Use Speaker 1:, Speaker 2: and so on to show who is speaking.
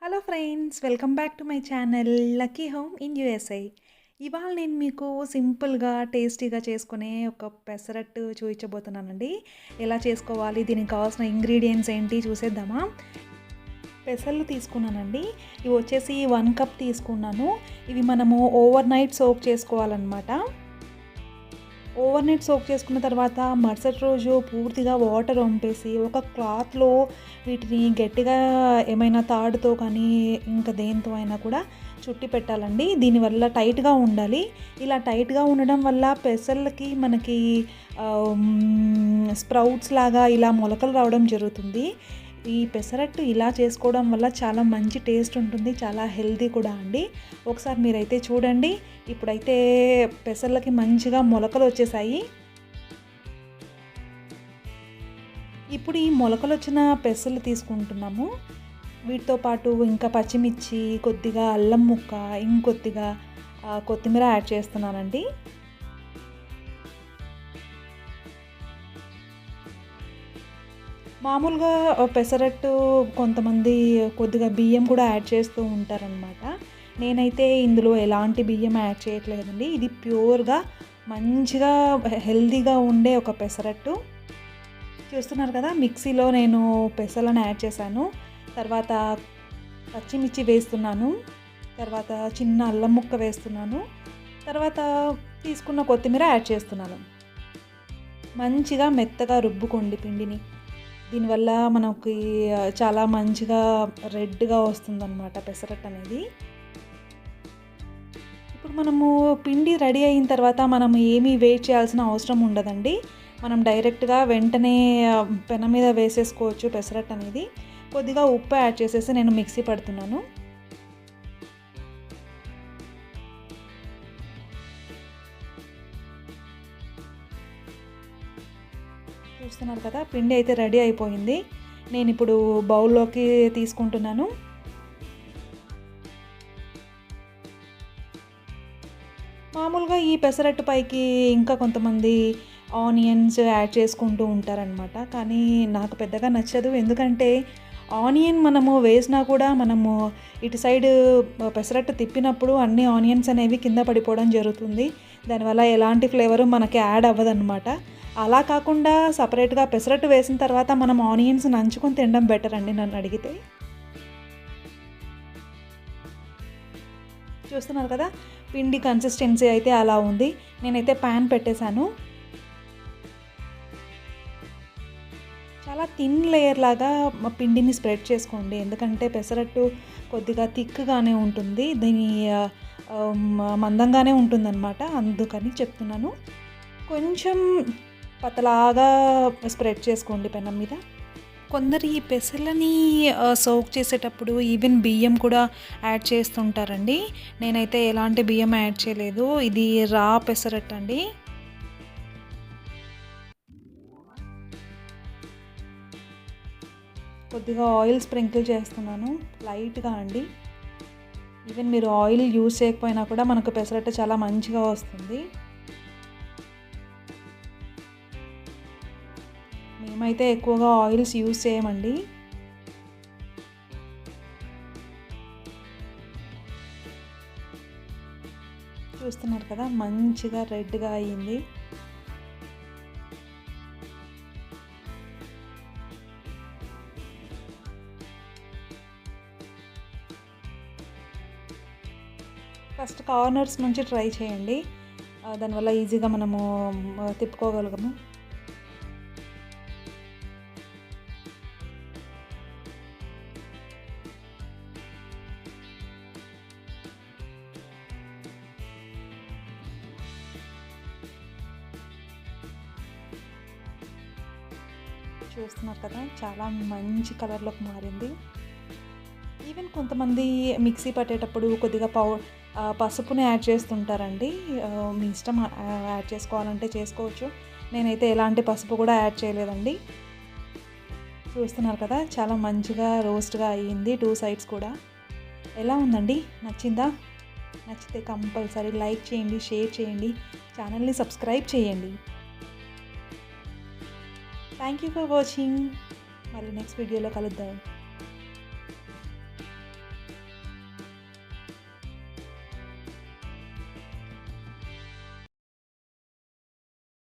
Speaker 1: Hello friends, welcome back to my channel lucky home in USA. ఇవాళ నేను మీకు సింపుల్గా టేస్టీగా చేసుకునే ఒక పెసరట్టు చూపించబోతున్నానండి. ఎలా చేసుకోవాలి, దీనికి కావాల్సిన ఇంగ్రీడియంట్స్ ఏంటి చూసేద్దామా. పెసర్లు తీసుకున్నానండి. ఇవి వచ్చేసి 1 కప్ తీసుకున్నాను. ఇవి మనము ఓవర్ నైట్ సోక్ చేసుకోవాలన్నమాట. ఓవర్ నైట్ సోక్ చేసుకున్న తర్వాత మరుసటి రోజు పూర్తిగా వాటర్ వంపేసి ఒక క్లాత్లో వీటిని గట్టిగా ఏమైనా తాడుతో కానీ ఇంకా దేంతో అయినా కూడా చుట్టి పెట్టాలండి. దీనివల్ల టైట్గా ఉండాలి. ఇలా టైట్గా ఉండడం వల్ల పెసర్లకి మనకి స్ప్రౌట్స్ లాగా ఇలా మొలకలు రావడం జరుగుతుంది. ఈ పెసరట్టు ఇలా చేసుకోవడం వల్ల చాలా మంచి టేస్ట్ ఉంటుంది, చాలా హెల్తీ కూడా అండి. ఒకసారి మీరైతే చూడండి. ఇప్పుడైతే పెసర్లకి మంచిగా మొలకలు వచ్చేసాయి. ఇప్పుడు ఈ మొలకలు వచ్చిన పెసర్లు తీసుకుంటున్నాము. వీటితో పాటు ఇంకా పచ్చిమిర్చి, కొద్దిగా అల్లం ముక్క, ఇంకొద్దిగా కొత్తిమీర యాడ్ చేస్తున్నానండి. మామూలుగా పెసరట్టు కొంతమంది కొద్దిగా బియ్యం కూడా యాడ్ చేస్తూ ఉంటారనమాట. నేనైతే ఇందులో ఎలాంటి బియ్యం యాడ్ చేయట్లేదండి. ఇది ప్యూర్గా మంచిగా హెల్తీగా ఉండే ఒక పెసరట్టు. చూస్తున్నారు కదా, మిక్సీలో నేను పెసలను యాడ్ చేశాను. తర్వాత పచ్చిమిర్చి వేస్తున్నాను. తర్వాత చిన్న అల్లం ముక్క వేస్తున్నాను. తర్వాత తీసుకున్న కొత్తిమీర యాడ్ చేస్తున్నాను. మంచిగా మెత్తగా రుబ్బుకోండి పిండిని. దీనివల్ల మనకి చాలా మంచిగా రెడ్గా వస్తుందన్నమాట పెసరట్టు అనేది. ఇప్పుడు మనము పిండి రెడీ అయిన తర్వాత మనం ఏమీ వెయిట్ చేయాల్సిన అవసరం ఉండదండి. మనం డైరెక్ట్గా వెంటనే పెనం మీద వేసేసుకోవచ్చు పెసరట్టు అనేది. కొద్దిగా ఉప్పు యాడ్ చేసేసి నేను మిక్సీ పడుతున్నాను. చూస్తున్నారు కదా, పిండి అయితే రెడీ అయిపోయింది. నేను ఇప్పుడు బౌల్లోకి తీసుకుంటున్నాను. మామూలుగా ఈ పెసరట్టు పైకి ఇంకా కొంతమంది ఆనియన్స్ యాడ్ చేసుకుంటూ ఉంటారనమాట. కానీ నాకు పెద్దగా నచ్చదు. ఎందుకంటే ఆనియన్ మనము వేసినా కూడా మనము ఇటు సైడ్ పెసరట్టు తిప్పినప్పుడు అన్ని ఆనియన్స్ అనేవి కింద పడిపోవడం జరుగుతుంది. దానివల్ల ఎలాంటి ఫ్లేవరు మనకి యాడ్ అవ్వదన్నమాట. అలా కాకుండా సపరేట్గా పెసరట్టు వేసిన తర్వాత మనం ఆనియన్స్ నంచుకొని తినడం బెటర్ అండి నన్ను అడిగితే. చూస్తున్నారు కదా, పిండి కన్సిస్టెన్సీ అయితే అలా ఉంది. నేనైతే ప్యాన్ పెట్టేశాను. చాలా థిన్ లేయర్ లాగా పిండిని స్ప్రెడ్ చేసుకోండి. ఎందుకంటే పెసరట్టు కొద్దిగా థిక్గానే ఉంటుంది, దీని మందంగానే ఉంటుందన్నమాట. అందుకని చెప్తున్నాను. కొంచెం పతలాగా స్ప్రెడ్ చేసుకోండి పెనం మీద. కొందరు ఈ పెసర్లని సోక్ చేసేటప్పుడు ఈవెన్ బియ్యం కూడా యాడ్ చేస్తుంటారండి. నేనైతే ఎలాంటి బియ్యం యాడ్ చేయలేదు. ఇది రా పెసరట్టు అండి. కొద్దిగా ఆయిల్ స్ప్రింకిల్ చేస్తున్నాను లైట్గా అండి. ఈవెన్ మీరు ఆయిల్ యూజ్ చేయకపోయినా కూడా మనకు పెసరట్టు చాలా మంచిగా వస్తుంది. మేమైతే ఎక్కువగా ఆయిల్స్ యూజ్ చేయమండి. చూస్తున్నారు కదా, మంచిగా రెడ్గా అయ్యింది. ఫస్ట్ కార్నర్స్ నుంచి ట్రై చేయండి. దానివల్ల ఈజీగా మనము తిప్పుకోగలము. చూస్తున్నారు కదా, చాలా మంచి కలర్లోకి మారింది. ఈవెన్ కొంతమంది మిక్సీ పట్టేటప్పుడు కొద్దిగా పసుపుని యాడ్ చేస్తుంటారండి. మీ ఇష్టం, యాడ్ చేసుకోవాలంటే చేసుకోవచ్చు. నేనైతే ఎలాంటి పసుపు కూడా యాడ్ చేయలేదండి. చూస్తున్నారు కదా, చాలా మంచిగా రోస్ట్గా అయ్యింది 2 సైడ్స్ కూడా. ఎలా ఉందండి, నచ్చిందా? నచ్చితే కంపల్సరీ లైక్ చేయండి, షేర్ చేయండి, ఛానల్ని సబ్స్క్రైబ్ చేయండి. Thank you for watching. మళ్ళీ నెక్స్ట్ వీడియోలో కలుద్దాం.